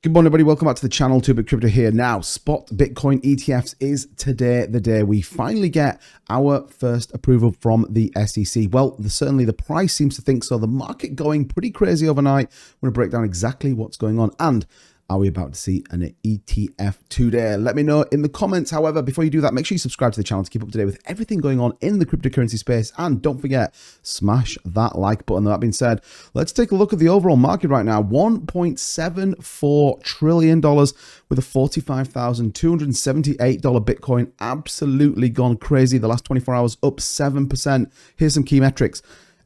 Good morning, everybody. Welcome back to the channel. 2Bit Crypto here. Now, spot Bitcoin ETFs is today the day we finally get our first approval from the SEC. Well, certainly the price seems to think so. The market going pretty crazy overnight. I'm going to break down exactly what's going on and are we about to see an ETF today? Let me know in the comments. However, before you do that, make sure you subscribe to the channel to keep up to date with everything going on in the cryptocurrency space. And don't forget, smash that like button. That being said, let's take a look at the overall market right now. $1.74 trillion with a $45,278 Bitcoin. Absolutely gone crazy. The last 24 hours up 7%. Here's some key metrics.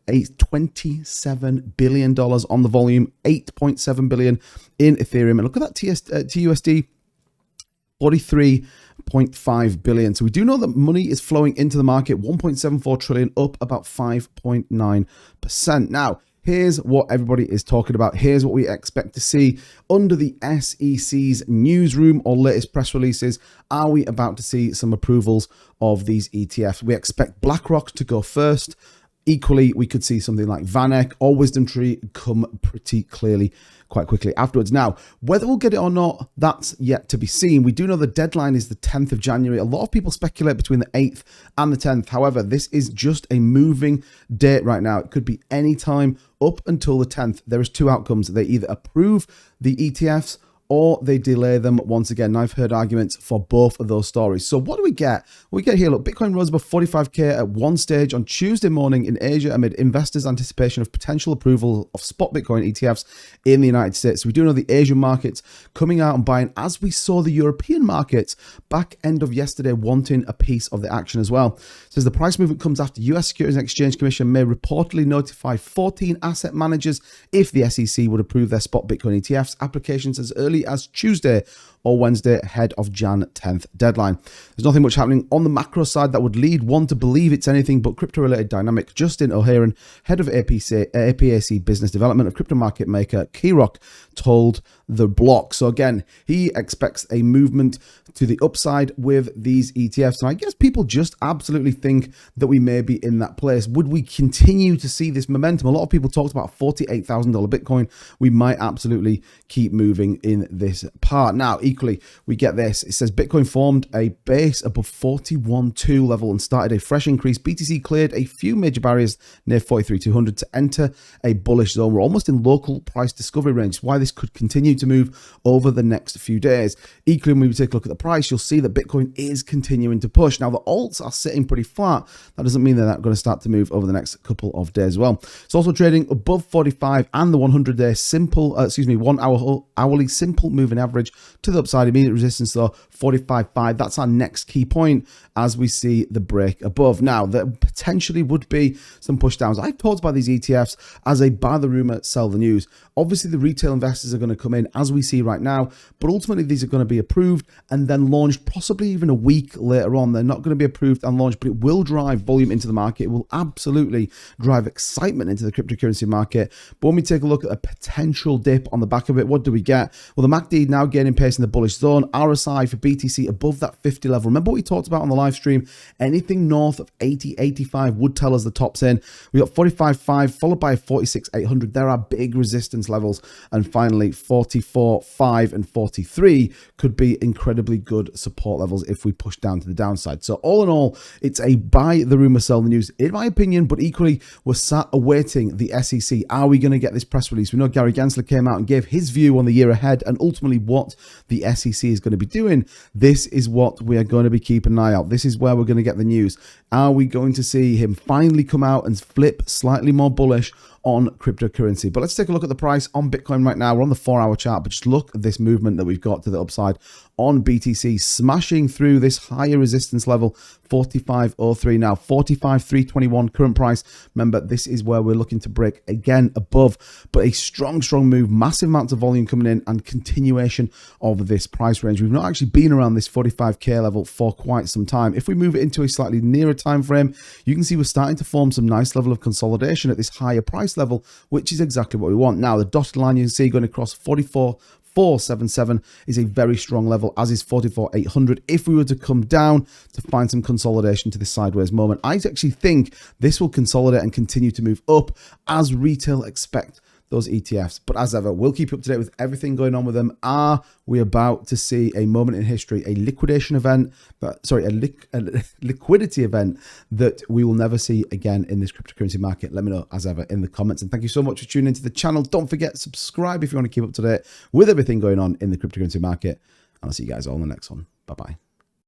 $27 billion on the volume, 8.7 billion in Ethereum. And look at that TUSD, 43.5 billion. So we do know that money is flowing into the market, 1.74 trillion, up about 5.9%. Now, here's what everybody is talking about. Here's what we expect to see under the SEC's newsroom or latest press releases. Are we about to see some approvals of these ETFs? We expect BlackRock to go first. Equally, we could see something like VanEck or Wisdom Tree come pretty clearly quite quickly afterwards. Now, whether we'll get it or not, that's yet to be seen. We do know the deadline is the 10th of January. A lot of people speculate between the 8th and the 10th. However, this is just a moving date right now. It could be any time up until the 10th. There is two outcomes. They either approve the ETFs or they delay them once again. And I've heard arguments for both of those stories. So what do we get? We get here, look, Bitcoin rose above 45K at one stage on Tuesday morning in Asia amid investors' anticipation of potential approval of spot Bitcoin ETFs in the United States. We do know the Asian markets coming out and buying, as we saw the European markets back end of yesterday wanting a piece of the action as well. It says the price movement comes after US Securities and Exchange Commission may reportedly notify 14 asset managers if the SEC would approve their spot Bitcoin ETFs applications as early as Tuesday or Wednesday ahead of Jan 10th deadline. There's nothing much happening on the macro side that would lead one to believe it's anything but crypto-related dynamic. Justin O'Haran, head of APAC business development of crypto market maker Keyrock, told The Block. So again, he expects a movement to the upside with these ETFs. And I guess people just absolutely think that we may be in that place. Would we continue to see this momentum? A lot of people talked about $48,000 Bitcoin. We might absolutely keep moving in this part. Now, equally, we get this. It says Bitcoin formed a base above 41.2 level and started a fresh increase. BTC cleared a few major barriers near 43,200 to enter a bullish zone. We're almost in local price discovery range. Why this could continue to move over the next few days. Equally, when we take a look at the price, you'll see that Bitcoin is continuing to push. Now, the alts are sitting pretty flat. That doesn't mean they're not going to start to move over the next couple of days as well. It's also trading above 45 and the 100-day simple, 1 hourly simple moving average to the upside. Immediate resistance though, 45.5. That's our next key point as we see the break above. Now, there potentially would be some push downs. I've talked about these ETFs as a buy the rumor, sell the news. Obviously, the retail investors are going to come in as we see right now, but ultimately these are going to be approved and then launched possibly even a week later on. They're not going to be approved and launched, but it will drive volume into the market. It will absolutely drive excitement into the cryptocurrency market. But when we take a look at a potential dip on the back of it, what do we get? Well, the MACD now gaining pace in the bullish zone. RSI for BTC above that 50 level. Remember what we talked about on the live stream? Anything north of 80, 85 would tell us the top's in. We got 45.5 followed by 46,800. There are big resistance levels. And finally, 44.5 and 43 could be incredibly good support levels if we push down to the downside. So all in all, it's a buy the rumor, sell the news, in my opinion, but equally we're sat awaiting the SEC. Are we going to get this press release? We know Gary Gensler came out and gave his view on the year ahead and ultimately what the SEC is going to be doing. This is what we are going to be keeping an eye out. This is where we're going to get the news. Are we going to see him finally come out and flip slightly more bullish on cryptocurrency? But let's take a look at the price on Bitcoin right now. We're on the 4-hour chart, but just look at this movement that we've got to the upside on BTC, smashing through this higher resistance level, 45.03 now, 45,321 current price. Remember, this is where we're looking to break again above, but a strong move, massive amounts of volume coming in and continuation of this price range. We've not actually been around this 45K level for quite some time. If we move it into a slightly nearer time frame, you can see we're starting to form some nice level of consolidation at this higher price level, which is exactly what we want. Now, the dotted line you can see going across 44,477 is a very strong level, as is 44,800. If we were to come down to find some consolidation to this sideways moment, I actually think this will consolidate and continue to move up as retail expect those ETFs. But as ever, we'll keep you up to date with everything going on with them. Are we about to see a moment in history, a liquidation event, a liquidity event that we will never see again in this cryptocurrency market? Let me know as ever in the comments. And thank you so much for tuning into the channel. Don't forget, subscribe if you want to keep up to date with everything going on in the cryptocurrency market. And I'll see you guys all in the next one. Bye-bye.